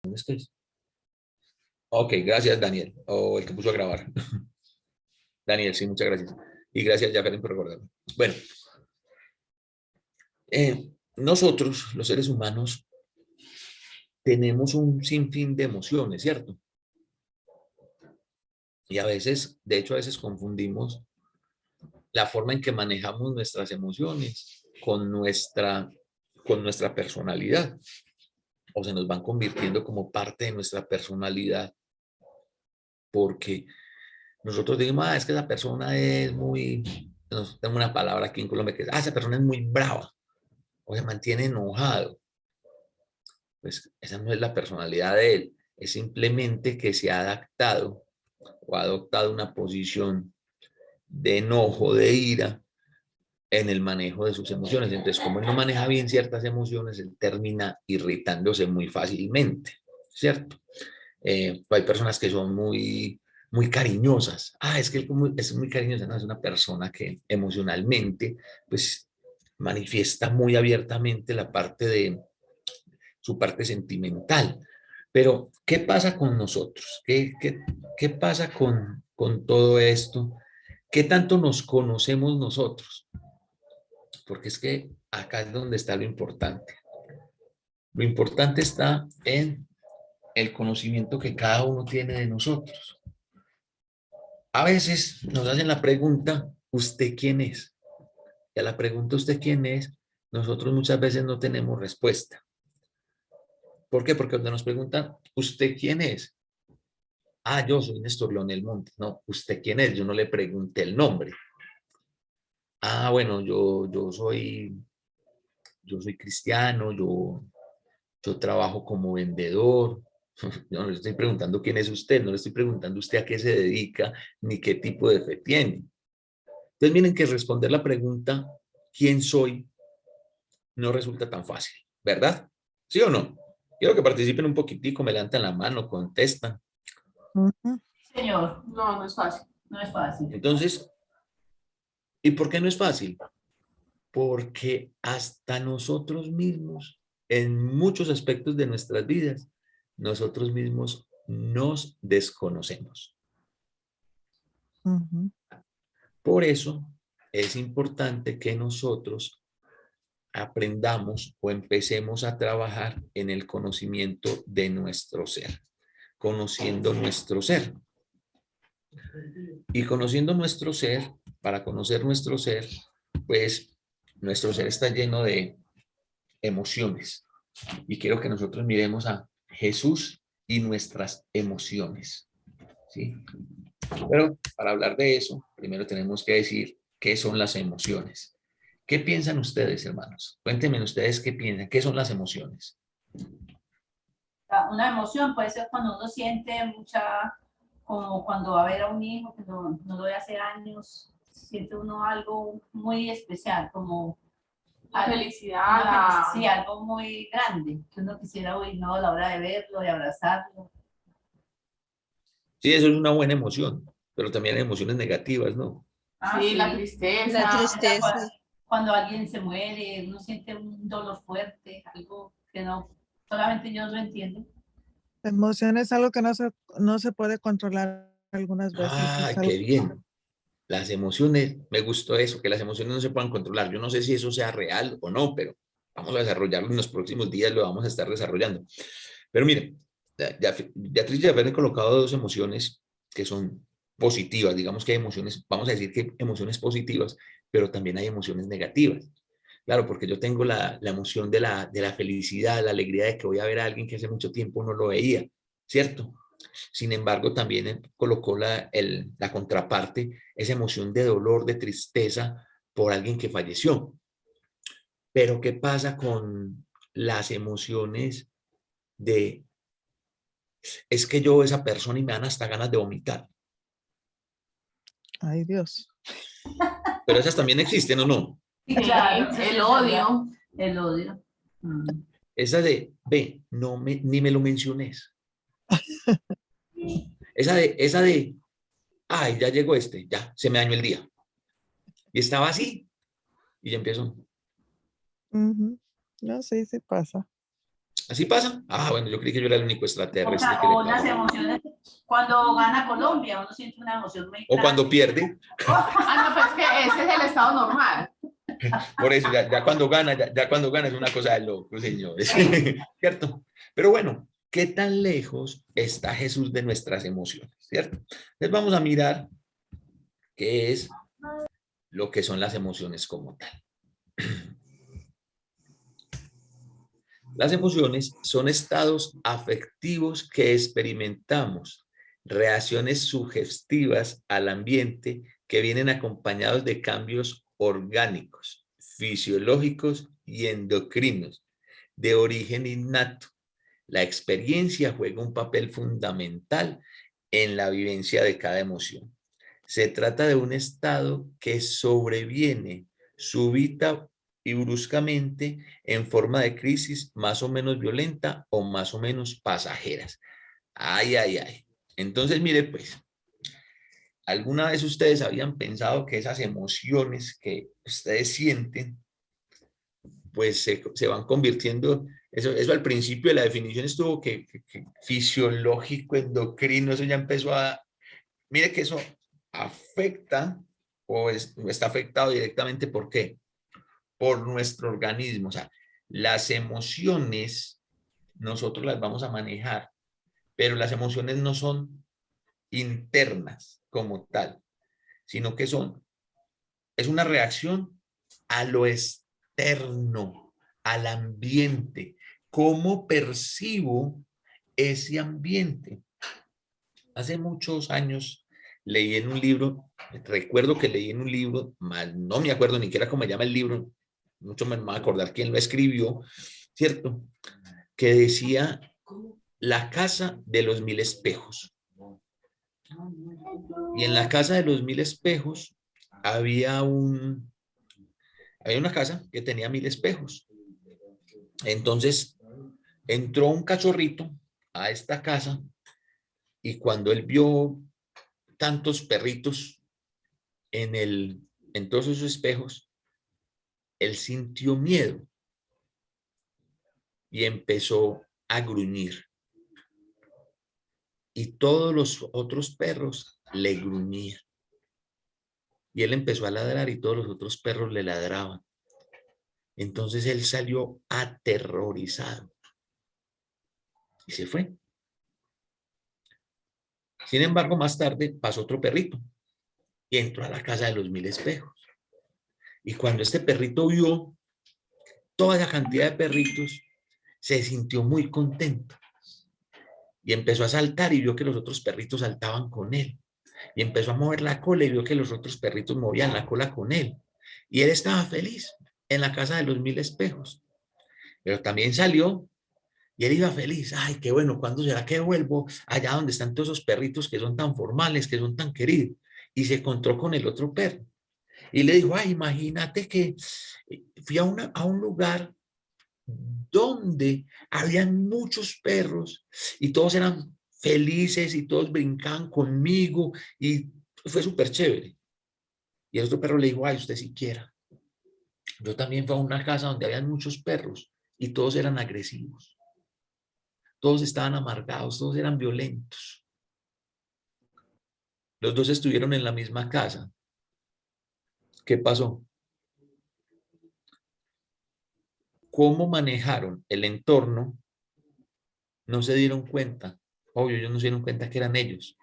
¿Dónde estoy? Ok, gracias, Daniel, o el que puso a grabar. Daniel, sí, muchas gracias. Y gracias, Jacqueline, por recordarme. Bueno, nosotros, los seres humanos, tenemos un sinfín de emociones, ¿cierto? Y a veces, de hecho, a veces confundimos la forma en que manejamos nuestras emociones con nuestra personalidad, o se nos van convirtiendo como parte de nuestra personalidad, porque nosotros decimos, es que esa persona es muy, tengo una palabra aquí en Colombia que es, esa persona es muy brava, o se mantiene enojado. Pues esa no es la personalidad de él, es simplemente que se ha adaptado o ha adoptado una posición de enojo, de ira, en el manejo de sus emociones. Entonces, como él no maneja bien ciertas emociones, él termina irritándose muy fácilmente, ¿cierto? Hay personas que son muy cariñosas. Es que él es muy cariñosa, no, es una persona que emocionalmente, pues, manifiesta muy abiertamente la parte de su parte sentimental. Pero, ¿qué pasa con nosotros? ¿Qué pasa con todo esto? ¿Qué tanto nos conocemos nosotros? Porque es que acá es donde está lo importante. Lo importante está en el conocimiento que cada uno tiene de nosotros. A veces nos hacen la pregunta, ¿usted quién es? Y a la pregunta, ¿usted quién es? Nosotros muchas veces no tenemos respuesta. ¿Por qué? Porque cuando nos preguntan, ¿usted quién es? Yo soy Néstor Leonel Montes. No, ¿usted quién es? Yo no le pregunté el nombre. Bueno, yo soy cristiano, yo trabajo como vendedor. Yo no le estoy preguntando quién es usted, no le estoy preguntando usted a qué se dedica, ni qué tipo de fe tiene. Entonces miren que responder la pregunta, ¿quién soy? No resulta tan fácil, ¿verdad? ¿Sí o no? Quiero que participen un poquitico, me levantan la mano, contestan. Señor, no, no es fácil. No es fácil. Entonces, ¿y por qué no es fácil? Porque hasta nosotros mismos, en muchos aspectos de nuestras vidas, nosotros mismos nos desconocemos. Por eso es importante que nosotros aprendamos o empecemos a trabajar en el conocimiento de nuestro ser, conociendo nuestro ser. Y conociendo nuestro ser, para conocer nuestro ser, pues nuestro ser está lleno de emociones. Y quiero que nosotros miremos a Jesús y nuestras emociones. ¿Sí? Pero para hablar de eso, primero tenemos que decir qué son las emociones. ¿Qué piensan ustedes, hermanos? Cuéntenme ustedes qué piensan, qué son las emociones. Una emoción puede ser cuando uno siente mucha, como cuando va a ver a un hijo que no lo ve hace años, siente uno algo muy especial, como la felicidad, sí, algo muy grande, que uno quisiera oír, ¿no? A la hora de verlo, de abrazarlo. Sí, eso es una buena emoción, pero también hay emociones negativas, ¿no? Sí, la tristeza. La tristeza. Cuando alguien se muere, uno siente un dolor fuerte, algo que no, solamente Dios lo entiende. La emoción es algo que no se puede controlar algunas veces. Es algo... Qué bien. Las emociones, me gustó eso, que las emociones no se puedan controlar. Yo no sé si eso sea real o no, pero vamos a desarrollarlo en los próximos días, lo vamos a estar desarrollando. Pero miren, Beatriz ya había colocado dos emociones que son positivas. Digamos que hay emociones, vamos a decir que hay emociones positivas, pero también hay emociones negativas. Claro, porque yo tengo la emoción de la felicidad, la alegría de que voy a ver a alguien que hace mucho tiempo no lo veía, ¿cierto? Sin embargo, también colocó la contraparte, esa emoción de dolor, de tristeza por alguien que falleció. Pero ¿qué pasa con las emociones de, es que yo veo a esa persona y me dan hasta ganas de vomitar? Ay, Dios. Pero esas también existen, ¿o no? Sí, claro, el odio. El odio. Esa de, ve, ni me lo menciones. Esa de, ay, ya llegó ya, se me dañó el día. Y estaba así, y ya empiezo. No sé si pasa. ¿Así pasa? Ah, bueno, yo creí que yo era el único extraterrestre que le O las pasa. emociones, cuando gana Colombia, uno siente una emoción muy O cuando grande. pierde. Ah, no, pues que ese es el estado normal. Por eso, ya cuando gana, ya cuando gana es una cosa de loco, señores. ¿Cierto? Pero bueno, ¿qué tan lejos está Jesús de nuestras emociones? ¿Cierto? Entonces vamos a mirar qué es lo que son las emociones como tal. Las emociones son estados afectivos que experimentamos, reacciones sugestivas al ambiente que vienen acompañados de cambios orgánicos, fisiológicos y endocrinos de origen innato. La experiencia juega un papel fundamental en la vivencia de cada emoción. Se trata de un estado que sobreviene súbita y bruscamente en forma de crisis más o menos violenta o más o menos pasajeras. Ay, ay, ay. Entonces, mire, pues, ¿alguna vez ustedes habían pensado que esas emociones que ustedes sienten, pues se van convirtiendo, eso al principio de la definición estuvo que fisiológico, endocrino, eso ya empezó a, mire que eso afecta o está afectado directamente, ¿por qué? Por nuestro organismo. O sea, las emociones nosotros las vamos a manejar, pero las emociones no son internas como tal, sino que es una reacción a lo externo, al ambiente. ¿Cómo percibo ese ambiente? Hace muchos años leí en un libro, recuerdo que leí en un libro, no me acuerdo ni siquiera cómo se llama el libro, mucho me va a acordar quién lo escribió, ¿cierto? Que decía la casa de los 1000 espejos. Y en la casa de los 1000 espejos había una casa que tenía 1000 espejos. Entonces entró un cachorrito a esta casa y cuando él vio tantos perritos en todos esos espejos, él sintió miedo y empezó a gruñir. Y todos los otros perros le gruñían. Y él empezó a ladrar y todos los otros perros le ladraban. Entonces él salió aterrorizado y se fue. Sin embargo, más tarde pasó otro perrito y entró a la casa de los 1000 espejos. Y cuando este perrito vio toda esa cantidad de perritos, se sintió muy contento y empezó a saltar y vio que los otros perritos saltaban con él. Y empezó a mover la cola y vio que los otros perritos movían la cola con él. Y él estaba feliz en la casa de los 1000 espejos. Pero también salió y él iba feliz. Ay, qué bueno, ¿cuándo será que vuelvo allá donde están todos esos perritos que son tan formales, que son tan queridos? Y se encontró con el otro perro. Y le dijo, ay, imagínate que fui a un lugar donde habían muchos perros y todos eran felices y todos brincaban conmigo y fue súper chévere. Y el otro perro le dijo, ay, usted siquiera. Yo también fui a una casa donde habían muchos perros y todos eran agresivos. Todos estaban amargados, todos eran violentos. Los dos estuvieron en la misma casa. ¿Qué pasó? ¿Cómo manejaron el entorno? No se dieron cuenta. Obvio, ellos no se dieron cuenta que eran ellos.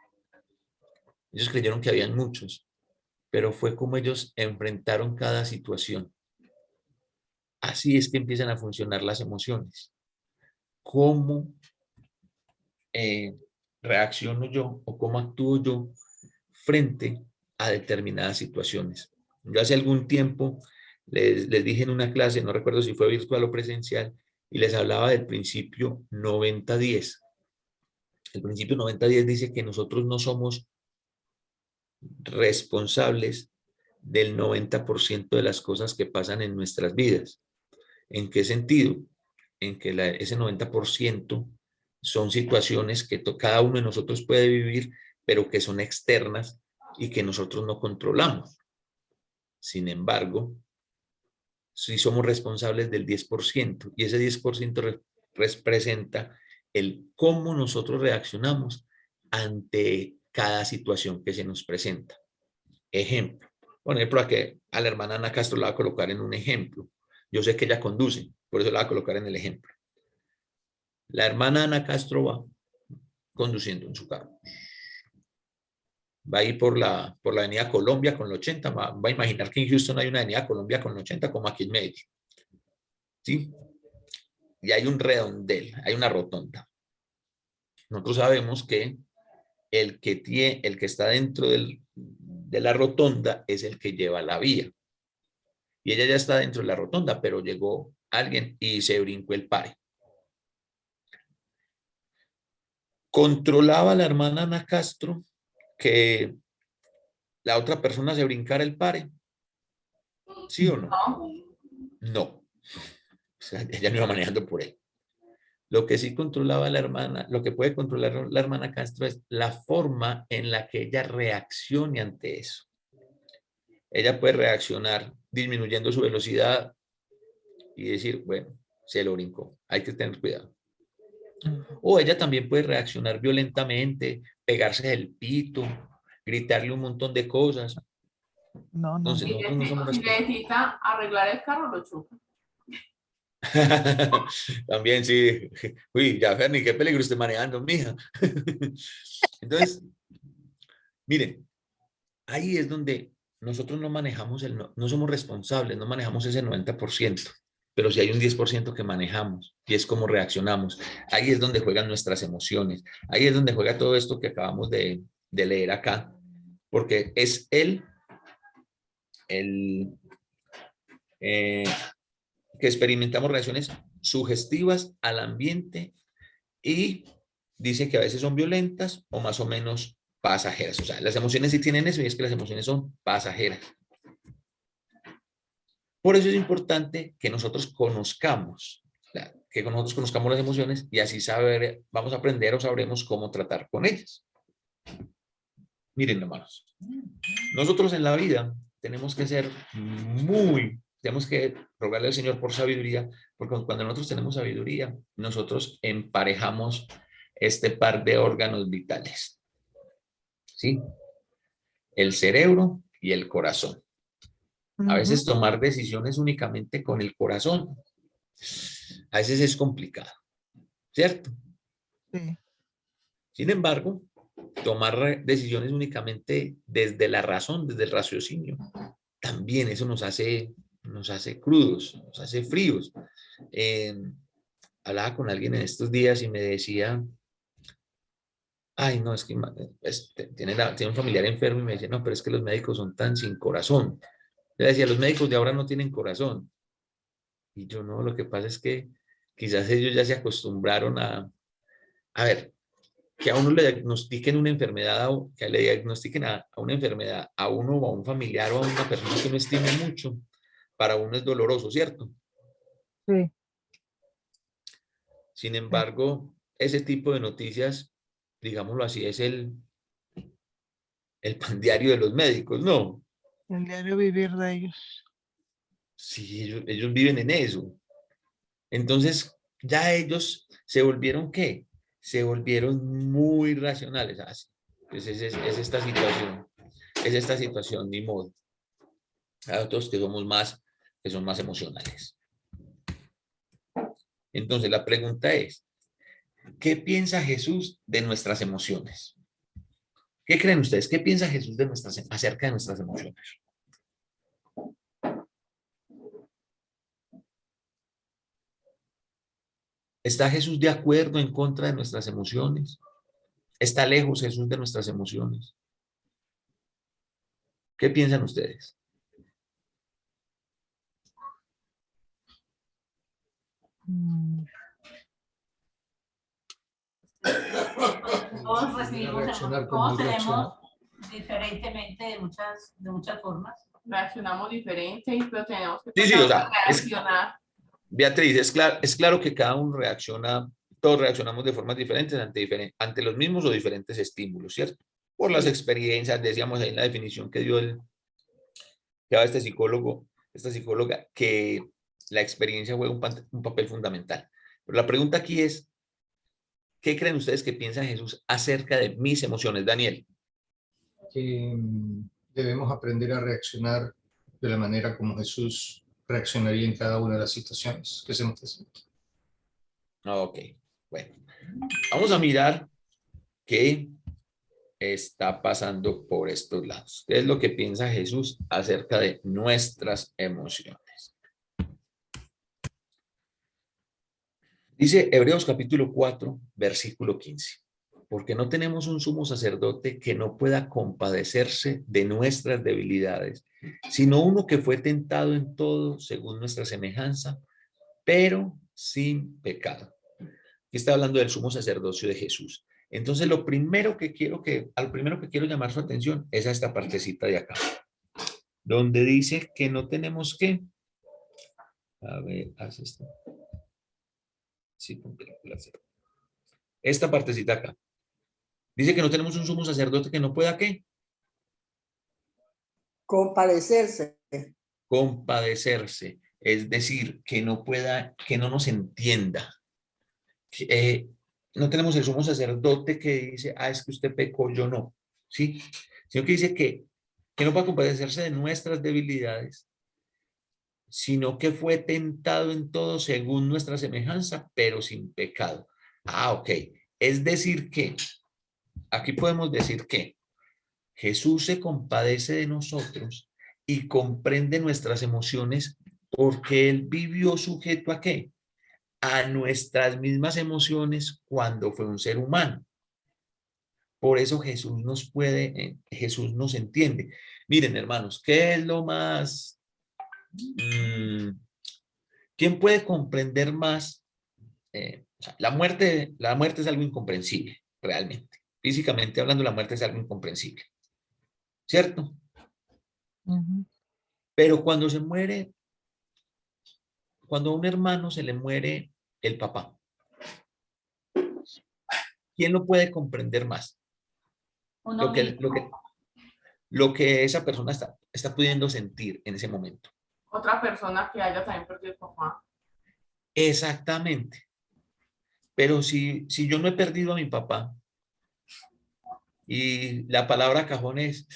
Ellos creyeron que habían muchos, pero fue como ellos enfrentaron cada situación. Así es que empiezan a funcionar las emociones. ¿Cómo reacciono yo o cómo actúo yo frente a determinadas situaciones? Yo hace algún tiempo les dije en una clase, no recuerdo si fue virtual o presencial, y les hablaba del principio 90-10. El principio 90-10 dice que nosotros no somos responsables del 90% de las cosas que pasan en nuestras vidas. ¿En qué sentido? En que ese 90% son situaciones que cada uno de nosotros puede vivir, pero que son externas y que nosotros no controlamos. Sin embargo, sí somos responsables del 10% y ese 10% representa el cómo nosotros reaccionamos ante cada situación que se nos presenta. Ejemplo. Por ejemplo, a la hermana Ana Castro la voy a colocar en un ejemplo. Yo sé que ella conduce, por eso la voy a colocar en el ejemplo. La hermana Ana Castro va conduciendo en su carro. Va a ir por la avenida Colombia con la 80. Va a imaginar que en Houston hay una avenida Colombia con la 80 como aquí en Medellín. ¿Sí? Y hay un redondel, hay una rotonda. Nosotros sabemos que el que está dentro de la rotonda es el que lleva la vía. Y ella ya está dentro de la rotonda, pero llegó alguien y se brincó el pare. ¿Controlaba la hermana Ana Castro que la otra persona se brincara el pare? ¿Sí o no? No. O sea, ella no iba manejando por él. Lo que sí controlaba la hermana, lo que puede controlar la hermana Castro es la forma en la que ella reaccione ante eso. Ella puede reaccionar disminuyendo su velocidad y decir, bueno, se lo brincó, hay que tener cuidado. O ella también puede reaccionar violentamente, pegarse el pito, gritarle un montón de cosas. No, no. Entonces, nosotros no somos Si necesita arreglar el carro, lo choca. También sí. Uy, ya, Ferni, qué peligro esté manejando, mija. Entonces, miren, ahí es donde nosotros no manejamos, no somos responsables, no manejamos ese 90%, pero sí hay un 10% que manejamos y es cómo reaccionamos. Ahí es donde juegan nuestras emociones, ahí es donde juega todo esto que acabamos de leer acá, porque es que experimentamos reacciones sugestivas al ambiente y dice que a veces son violentas o más o menos pasajeras. O sea, las emociones sí tienen eso y es que las emociones son pasajeras. Por eso es importante que nosotros conozcamos, las emociones y así vamos a aprender o sabremos cómo tratar con ellas. Miren, hermanos, nosotros en la vida tenemos que rogarle al Señor por sabiduría, porque cuando nosotros tenemos sabiduría, nosotros emparejamos este par de órganos vitales, ¿sí? El cerebro y el corazón. A veces tomar decisiones únicamente con el corazón, a veces es complicado, ¿cierto? Sí. Sin embargo, tomar decisiones únicamente desde la razón, desde el raciocinio, también eso nos hace crudos, nos hace fríos. Hablaba con alguien en estos días y me decía, ay, no, es que tiene un familiar enfermo y me decía, no, pero es que los médicos son tan sin corazón. Le decía, los médicos de ahora no tienen corazón. Y yo no, lo que pasa es que quizás ellos ya se acostumbraron a ver, que a uno le diagnostiquen una enfermedad, que le diagnostiquen a una enfermedad a uno o a un familiar o a una persona que uno estime mucho, para uno es doloroso, ¿cierto? Sí. Sin embargo, ese tipo de noticias, digámoslo así, es el pan diario de los médicos, ¿no? El diario vivir de ellos. Sí, ellos viven en eso. Entonces, ya ellos se volvieron, ¿qué? Se volvieron muy racionales. Así. Pues es esta situación. Es esta situación, ni modo. Hay otros que son más emocionales. Entonces, la pregunta es, ¿qué piensa Jesús de nuestras emociones? ¿Qué creen ustedes? ¿Qué piensa Jesús acerca de nuestras emociones? ¿Está Jesús de acuerdo en contra de nuestras emociones? ¿Está lejos Jesús de nuestras emociones? ¿Qué piensan ustedes? Todos recibimos, todos tenemos diferentemente de muchas formas. Reaccionamos diferente, pero tenemos que Sí, o sea, reaccionar. Beatriz, es claro que cada uno reacciona, todos reaccionamos de formas diferentes ante los mismos o diferentes estímulos, ¿cierto? Por las experiencias, decíamos ahí en la definición que dio que daba este psicóloga, que la experiencia juega un papel fundamental. Pero la pregunta aquí es, ¿qué creen ustedes que piensa Jesús acerca de mis emociones, Daniel? Que debemos aprender a reaccionar de la manera como Jesús reaccionaría en cada una de las situaciones que se nos presentan. Ok, bueno, vamos a mirar qué está pasando por estos lados. ¿Qué es lo que piensa Jesús acerca de nuestras emociones? Dice Hebreos capítulo 4, versículo 15. Porque no tenemos un sumo sacerdote que no pueda compadecerse de nuestras debilidades, sino uno que fue tentado en todo según nuestra semejanza, pero sin pecado. Aquí está hablando del sumo sacerdocio de Jesús. Entonces, lo primero que quiero llamar su atención es a esta partecita de acá, donde dice que no tenemos que, a ver, haz esto. Sí, esta partecita acá. Dice que no tenemos un sumo sacerdote que no pueda, ¿qué? Compadecerse. Compadecerse. Es decir, que no pueda, que no nos entienda. No tenemos el sumo sacerdote que dice, es que usted pecó, yo no. ¿Sí? Sino que dice que no pueda compadecerse de nuestras debilidades, sino que fue tentado en todo según nuestra semejanza, pero sin pecado. Ok. Es decir que, aquí podemos decir que Jesús se compadece de nosotros y comprende nuestras emociones porque Él vivió sujeto ¿a qué? A nuestras mismas emociones cuando fue un ser humano. Por eso Jesús nos entiende. Miren, hermanos, ¿qué es lo más? ¿Quién puede comprender más? La muerte es algo incomprensible, realmente. Físicamente hablando, la muerte es algo incomprensible. ¿Cierto? Pero cuando a un hermano se le muere el papá, ¿quién lo puede comprender más? Uno mismo. Lo que esa persona está pudiendo sentir en ese momento. Otra persona que haya también perdido el papá. Exactamente. Pero si yo no he perdido a mi papá y la palabra cajón es,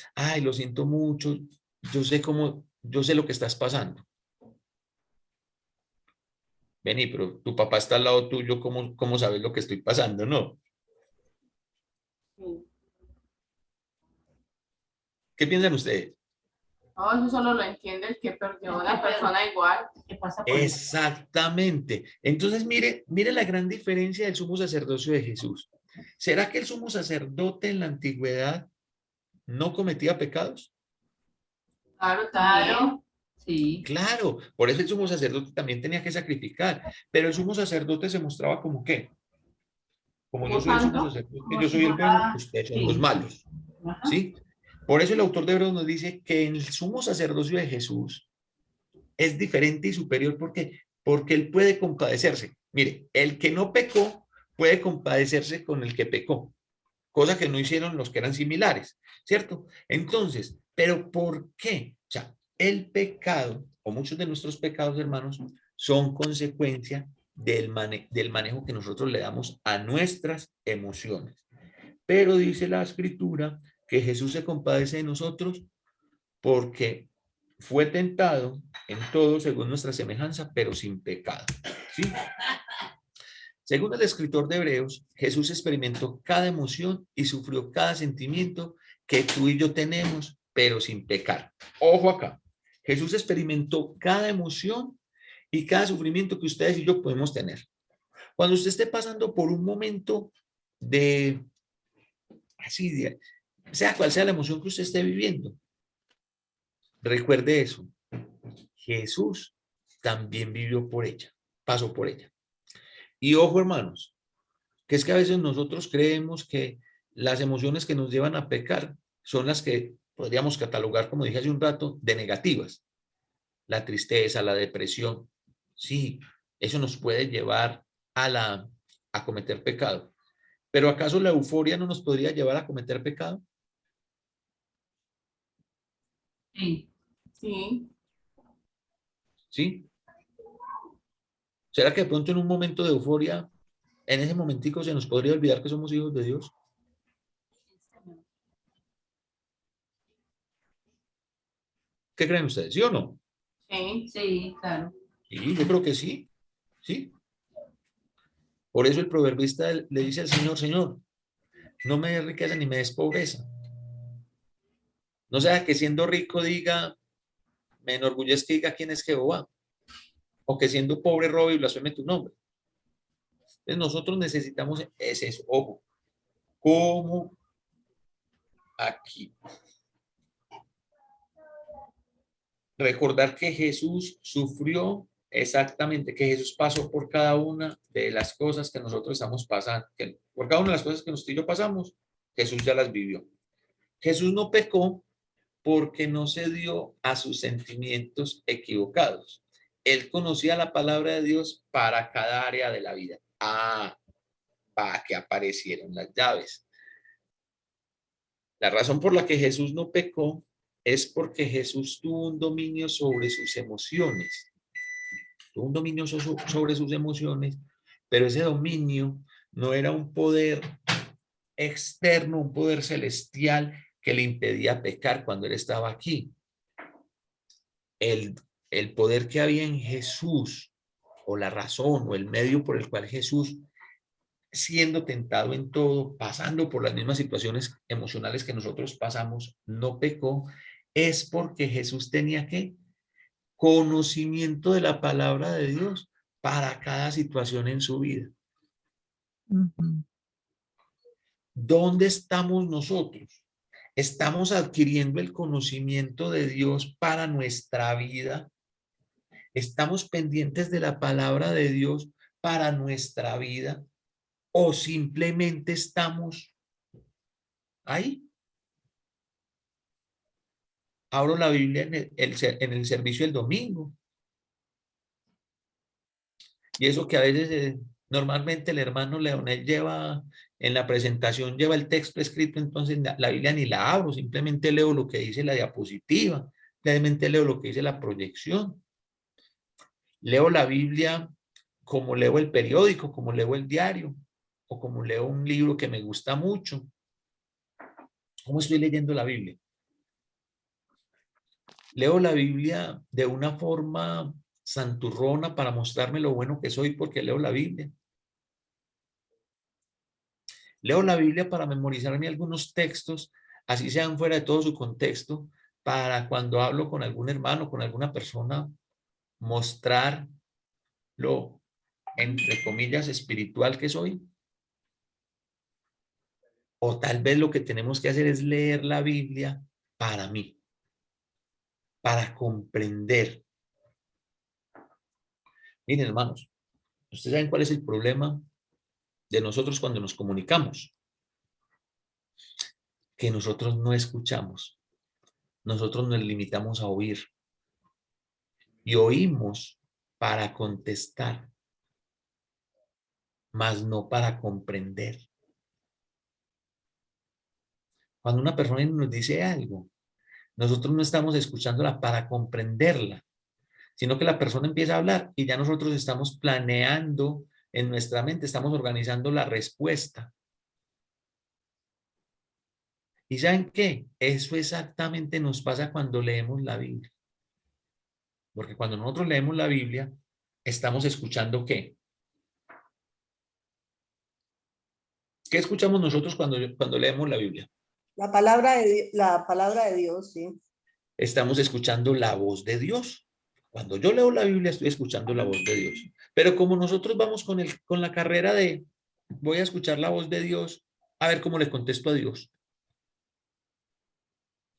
lo siento mucho, yo sé lo que estás pasando. Vení, pero tu papá está al lado tuyo, ¿cómo sabes lo que estoy pasando? No. Sí. ¿Qué piensan ustedes? No, eso solo lo entiende el que perdió a una persona igual. ¿Qué pasa por eso? Exactamente. Entonces, mire la gran diferencia del sumo sacerdocio de Jesús. ¿Será que el sumo sacerdote en la antigüedad no cometía pecados? Claro, Claro, también. sí. Claro, por eso el sumo sacerdote también tenía que sacrificar, pero el sumo sacerdote se mostraba como ¿qué? Como yo Como soy el sumo santo. sacerdote, Como yo si soy el bueno, fuera- ustedes son sí. los malos, Ajá. ¿sí? Por eso el autor de Hebreos nos dice que el sumo sacerdocio de Jesús es diferente y superior. ¿Por qué? Porque él puede compadecerse. Mire, el que no pecó puede compadecerse con el que pecó, cosa que no hicieron los que eran similares, ¿cierto? Entonces, ¿pero por qué? O sea, el pecado, o muchos de nuestros pecados, hermanos, son consecuencia del manejo que nosotros le damos a nuestras emociones. Pero dice la Escritura que Jesús se compadece de nosotros porque fue tentado en todo según nuestra semejanza, pero sin pecado. ¿Sí? Según el escritor de Hebreos, Jesús experimentó cada emoción y sufrió cada sentimiento que tú y yo tenemos, pero sin pecar. Ojo acá. Jesús experimentó cada emoción y cada sufrimiento que ustedes y yo podemos tener. Cuando usted esté pasando por un momento de, sea cual sea la emoción que usted esté viviendo, recuerde eso. Jesús también vivió por ella, pasó por ella. Y ojo, hermanos, que es que a veces nosotros creemos que las emociones que nos llevan a pecar son las que podríamos catalogar, como dije hace un rato, de negativas. La tristeza, la depresión. Sí, eso nos puede llevar a cometer pecado. Pero ¿acaso la euforia no nos podría llevar a cometer pecado? Sí. Sí. Sí. ¿Será que de pronto en un momento de euforia, en ese momentico se nos podría olvidar que somos hijos de Dios? ¿Qué creen ustedes? ¿Sí o no? Sí. Sí, claro. Sí, yo creo que sí. Sí. Por eso el proverbista le dice al Señor, Señor, no me des riqueza ni me des pobreza. No sea que siendo rico diga, me enorgullezca y diga quién es Jehová. O que siendo pobre robe y blasfeme tu nombre. Entonces nosotros necesitamos eso. Ojo, como aquí. Recordar que Jesús sufrió exactamente, que Jesús pasó por cada una de las cosas que nosotros estamos pasando, que por cada una de las cosas que nosotros y yo pasamos, Jesús ya las vivió. Jesús no pecó porque no se dio a sus sentimientos equivocados. Él conocía la palabra de Dios para cada área de la vida. Para que aparecieron las llaves. La razón por la que Jesús no pecó es porque Jesús tuvo un dominio sobre sus emociones. Tuvo un dominio sobre sus emociones, pero ese dominio no era un poder externo, un poder celestial que le impedía pecar cuando él estaba aquí. El poder que había en Jesús, o la razón, o el medio por el cual Jesús, siendo tentado en todo, pasando por las mismas situaciones emocionales que nosotros pasamos, no pecó, es porque Jesús tenía ¿qué? Conocimiento de la palabra de Dios para cada situación en su vida. Ujú. ¿Dónde estamos nosotros? ¿Estamos adquiriendo el conocimiento de Dios para nuestra vida? ¿Estamos pendientes de la palabra de Dios para nuestra vida? ¿O simplemente estamos ahí? Abro la Biblia en el servicio del domingo. Y eso que a veces, normalmente el hermano Leonel lleva, en la presentación lleva el texto escrito, entonces la Biblia ni la abro, simplemente leo lo que dice la diapositiva, simplemente leo lo que dice la proyección. Leo la Biblia como leo el periódico, como leo el diario, o como leo un libro que me gusta mucho. ¿Cómo estoy leyendo la Biblia? Leo la Biblia de una forma santurrona para mostrarme lo bueno que soy porque leo la Biblia. Leo la Biblia para memorizarme algunos textos, así sean fuera de todo su contexto, para cuando hablo con algún hermano, con alguna persona, mostrar lo, entre comillas, espiritual que soy. O tal vez lo que tenemos que hacer es leer la Biblia para mí, para comprender. Miren, hermanos, ¿ustedes saben cuál es el problema de nosotros cuando nos comunicamos? Que nosotros no escuchamos. Nosotros nos limitamos a oír. Y oímos para contestar, mas no para comprender. Cuando una persona nos dice algo, nosotros no estamos escuchándola para comprenderla, sino que la persona empieza a hablar y ya nosotros estamos planeando en nuestra mente, estamos organizando la respuesta. ¿Y saben qué? Eso exactamente nos pasa cuando leemos la Biblia. Porque cuando nosotros leemos la Biblia, estamos escuchando ¿qué? ¿Qué escuchamos nosotros cuando leemos la Biblia? La palabra de Dios, sí. Estamos escuchando la voz de Dios. Cuando yo leo la Biblia, estoy escuchando la voz de Dios. Pero como nosotros vamos con la carrera de voy a escuchar la voz de Dios, a ver cómo le contesto a Dios.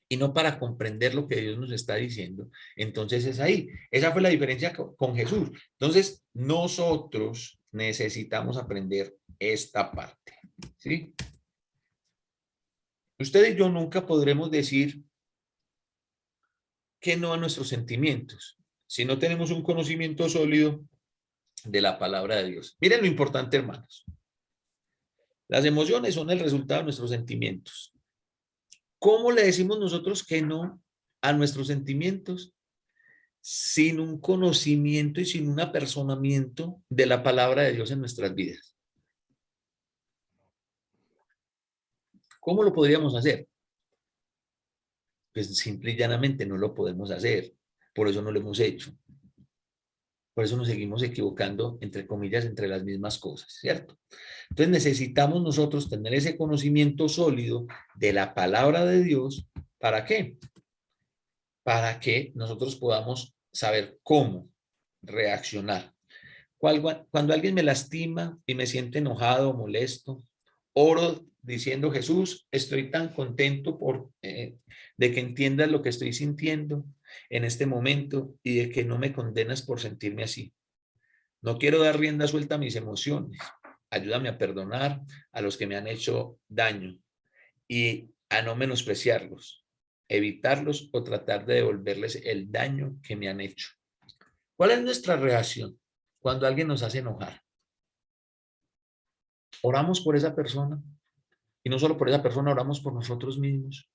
Y no para comprender lo que Dios nos está diciendo. Entonces es ahí. Esa fue la diferencia con Jesús. Entonces, nosotros necesitamos aprender esta parte. ¿Sí? Usted y yo nunca podremos decir que no a nuestros sentimientos si no tenemos un conocimiento sólido de la palabra de Dios. Miren lo importante, hermanos. Las emociones son el resultado de nuestros sentimientos. ¿Cómo le decimos nosotros que no a nuestros sentimientos? sin un conocimiento y sin un apersonamiento de la palabra de Dios en nuestras vidas. ¿Cómo lo podríamos hacer? Pues simple y llanamente no lo podemos hacer. Por eso no lo hemos hecho. Por eso nos seguimos equivocando, entre comillas, entre las mismas cosas, ¿cierto? Entonces necesitamos nosotros tener ese conocimiento sólido de la palabra de Dios. ¿Para qué? Para que nosotros podamos saber cómo reaccionar. Cuando alguien me lastima y me siente enojado o molesto, oro diciendo: Jesús, estoy tan contento de que entiendas lo que estoy sintiendo en este momento y de que no me condenas por sentirme así. No quiero dar rienda suelta a mis emociones. Ayúdame a perdonar a los que me han hecho daño y a no menospreciarlos, evitarlos o tratar de devolverles el daño que me han hecho. ¿Cuál es nuestra reacción cuando alguien nos hace enojar? Oramos por esa persona y no solo por esa persona, oramos por nosotros mismos.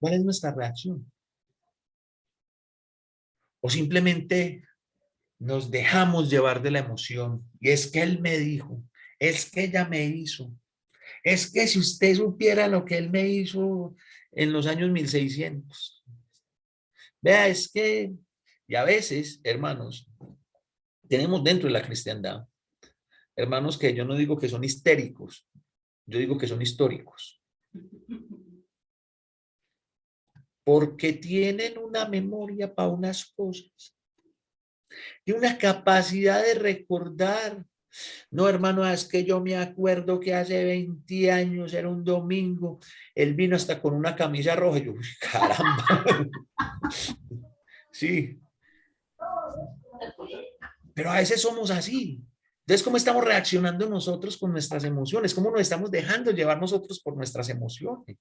¿Cuál es nuestra reacción? O simplemente nos dejamos llevar de la emoción. Y es que él me dijo, es que ella me hizo, es que si usted supiera lo que él me hizo en los años 1600. Vea, es que, y a veces, hermanos, tenemos dentro de la cristiandad hermanos que yo no digo que son histéricos, yo digo que son históricos. Porque tienen una memoria para unas cosas y una capacidad de recordar. No, hermano, es que yo me acuerdo que hace 20 años, era un domingo, él vino hasta con una camisa roja. Y yo, uy, caramba. Sí. Pero a veces somos así. Entonces, ¿cómo estamos reaccionando nosotros con nuestras emociones? ¿Cómo nos estamos dejando llevar nosotros por nuestras emociones?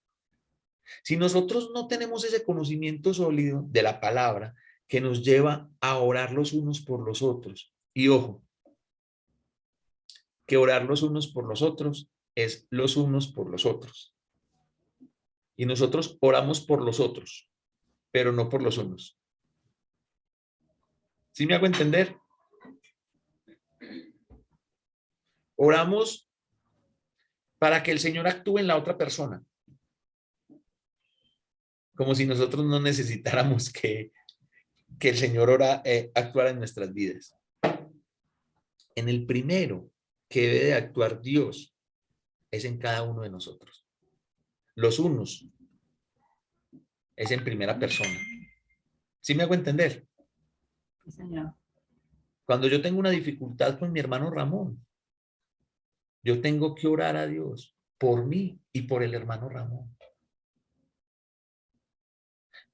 Si nosotros no tenemos ese conocimiento sólido de la palabra que nos lleva a orar los unos por los otros. Y ojo, que orar los unos por los otros es los unos por los otros. Y nosotros oramos por los otros, pero no por los unos. ¿Sí me hago entender? Oramos para que el Señor actúe en la otra persona. Como si nosotros no necesitáramos que el Señor actuara en nuestras vidas. En el primero que debe de actuar Dios es en cada uno de nosotros. Los unos es en primera persona. ¿Sí me hago entender? Sí, señor. Cuando yo tengo una dificultad con mi hermano Ramón, yo tengo que orar a Dios por mí y por el hermano Ramón.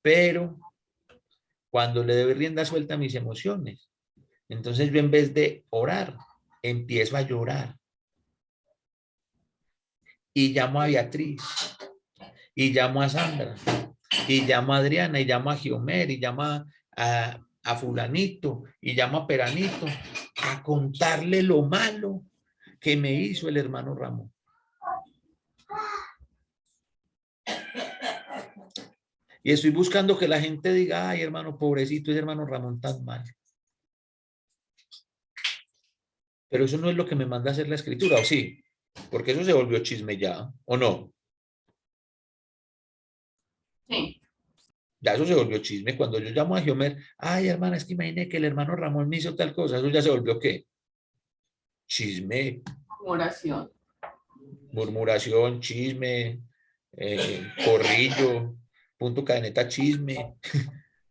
Pero cuando le doy rienda suelta a mis emociones, entonces yo en vez de orar, empiezo a llorar. Y llamo a Beatriz, y llamo a Sandra, y llamo a Adriana, y llamo a Giomer, y llamo a fulanito, y llamo a Peranito, a contarle lo malo que me hizo el hermano Ramón. Y estoy buscando que la gente diga: ay, hermano, pobrecito, ese hermano Ramón tan mal. Pero eso no es lo que me manda a hacer la escritura, ¿o sí? Porque eso se volvió chisme ya, ¿o no? Sí. Ya eso se volvió chisme. Cuando yo llamo a Giomer, ay, hermana, es que imaginé que el hermano Ramón me hizo tal cosa. Eso ya se volvió, ¿qué? Chisme. Oración. Murmuración, chisme, corrillo, punto cadeneta, chisme.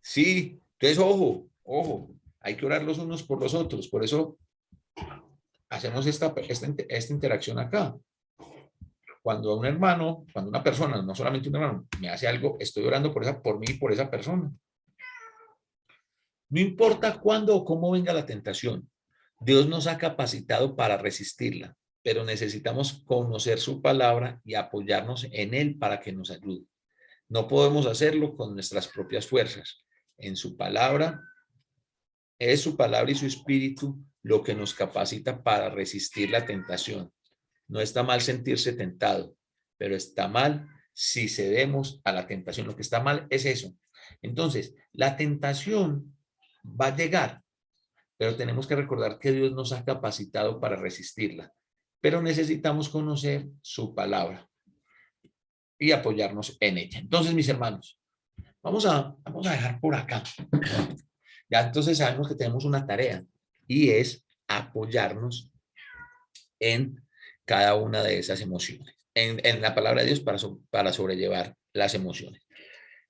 Sí, entonces ojo, hay que orar los unos por los otros. Por eso hacemos esta interacción acá. Cuando un hermano, cuando una persona, no solamente un hermano, me hace algo, estoy orando por mí y por esa persona. No importa cuándo o cómo venga la tentación, Dios nos ha capacitado para resistirla, pero necesitamos conocer su palabra y apoyarnos en él para que nos ayude. No podemos hacerlo con nuestras propias fuerzas. En su palabra, es su palabra y su espíritu lo que nos capacita para resistir la tentación. No está mal sentirse tentado, pero está mal si cedemos a la tentación. Lo que está mal es eso, Entonces, la tentación va a llegar, pero tenemos que recordar que Dios nos ha capacitado para resistirla. Pero necesitamos conocer su palabra y apoyarnos en ella. Entonces, mis hermanos, vamos a dejar por acá. Ya entonces sabemos que tenemos una tarea y es apoyarnos en cada una de esas emociones, en la palabra de Dios para sobrellevar las emociones.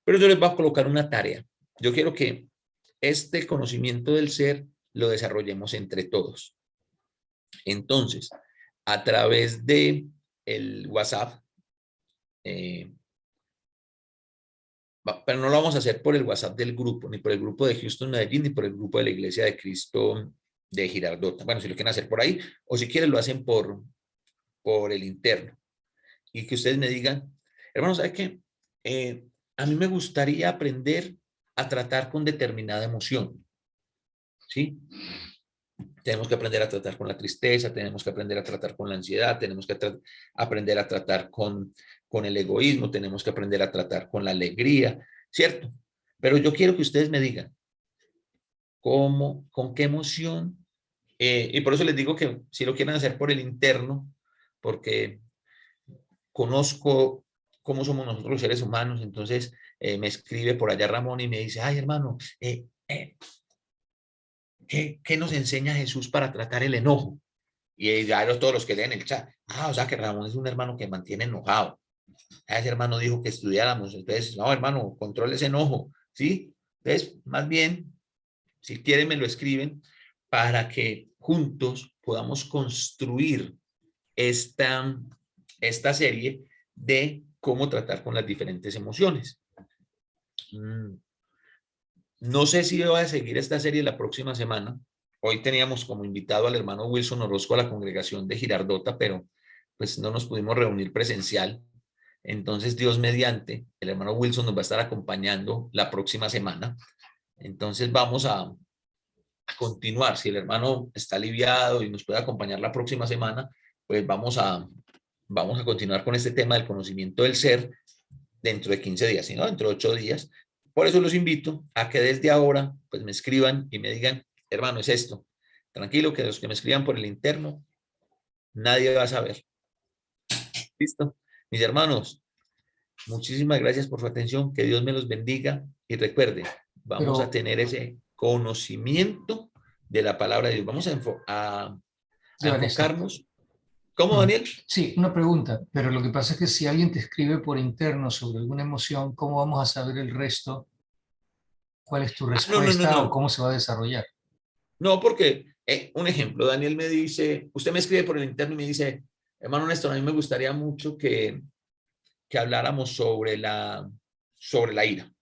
Pero yo les voy a colocar una tarea. Yo quiero que este conocimiento del ser lo desarrollemos entre todos. Entonces, a través de el WhatsApp, pero no lo vamos a hacer por el WhatsApp del grupo, ni por el grupo de Houston Medellín, ni por el grupo de la Iglesia de Cristo de Girardota. Bueno, si lo quieren hacer por ahí, o si quieren lo hacen por el interno. Y que ustedes me digan, hermano, ¿sabe qué? A mí me gustaría aprender a tratar con determinada emoción. ¿Sí? Tenemos que aprender a tratar con la tristeza, tenemos que aprender a tratar con la ansiedad, tenemos que aprender a tratar con el egoísmo, tenemos que aprender a tratar con la alegría, ¿cierto? Pero yo quiero que ustedes me digan cómo, con qué emoción, y por eso les digo que si lo quieren hacer por el interno, porque conozco cómo somos nosotros los seres humanos, entonces me escribe por allá Ramón y me dice, ay hermano, ¿qué nos enseña Jesús para tratar el enojo? Y ya todos los que leen el chat, o sea que Ramón es un hermano que mantiene enojado. Ese hermano dijo que estudiáramos, entonces, no hermano, controle ese enojo, ¿sí? Entonces, más bien, si quieren me lo escriben para que juntos podamos construir esta serie de cómo tratar con las diferentes emociones. No sé si voy a seguir esta serie la próxima semana. Hoy teníamos como invitado al hermano Wilson Orozco a la congregación de Girardota, pero pues no nos pudimos reunir presencial. Entonces, Dios mediante, el hermano Wilson nos va a estar acompañando la próxima semana. Entonces vamos a continuar. Si el hermano está aliviado y nos puede acompañar la próxima semana, pues vamos a continuar con este tema del conocimiento del ser dentro de 15 días, sino dentro de 8 días. Por eso los invito a que desde ahora pues me escriban y me digan, hermano, es esto. Tranquilo, que los que me escriban por el interno, nadie va a saber. ¿Listo? Mis hermanos, muchísimas gracias por su atención, que Dios me los bendiga y recuerden, vamos a tener ese conocimiento de la palabra de Dios. Vamos a enfocarnos. ¿Cómo, Daniel? Sí, una pregunta, pero lo que pasa es que si alguien te escribe por interno sobre alguna emoción, ¿cómo vamos a saber el resto? ¿Cuál es tu respuesta o cómo se va a desarrollar? No, porque, un ejemplo, Daniel me dice, usted me escribe por el interno y me dice, hermano Néstor, a mí me gustaría mucho que habláramos sobre la ira.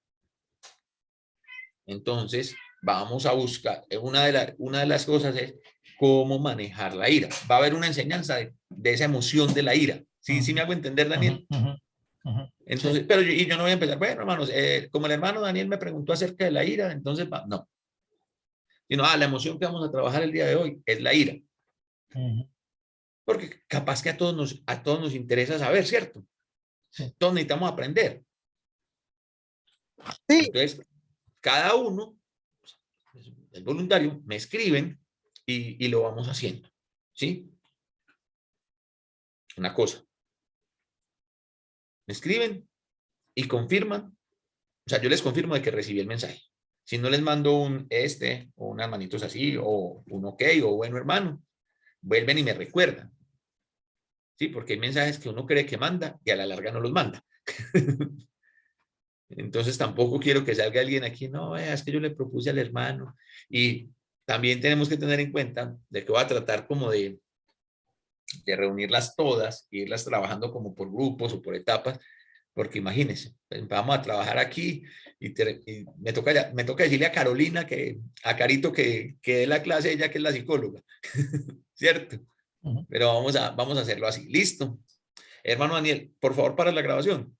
Entonces, vamos a buscar, una de las cosas es cómo manejar la ira. Va a haber una enseñanza de esa emoción de la ira. ¿Sí me hago entender, Daniel? Entonces, sí. Pero yo no voy a empezar, bueno, hermanos, como el hermano Daniel me preguntó acerca de la ira, entonces, no. Sino, la emoción que vamos a trabajar el día de hoy es la ira. Porque capaz que a todos nos interesa saber, ¿cierto? Sí. Todos necesitamos aprender. Sí. Entonces, cada uno, el voluntario, me escriben y lo vamos haciendo, ¿sí? Una cosa. Me escriben y confirman. O sea, yo les confirmo de que recibí el mensaje. Si no les mando o unas manitos así, o un ok, o bueno, hermano, vuelven y me recuerdan. Sí, porque hay mensajes que uno cree que manda y a la larga no los manda. Entonces tampoco quiero que salga alguien aquí, no, es que yo le propuse al hermano. Y también tenemos que tener en cuenta de que voy a tratar como de reunirlas todas, e irlas trabajando como por grupos o por etapas, porque imagínense, vamos a trabajar aquí y me toca decirle a Carolina, a Carito que dé la clase, ella que es la psicóloga, ¿cierto? Pero vamos a hacerlo así, listo. Hermano Daniel, por favor, para la grabación.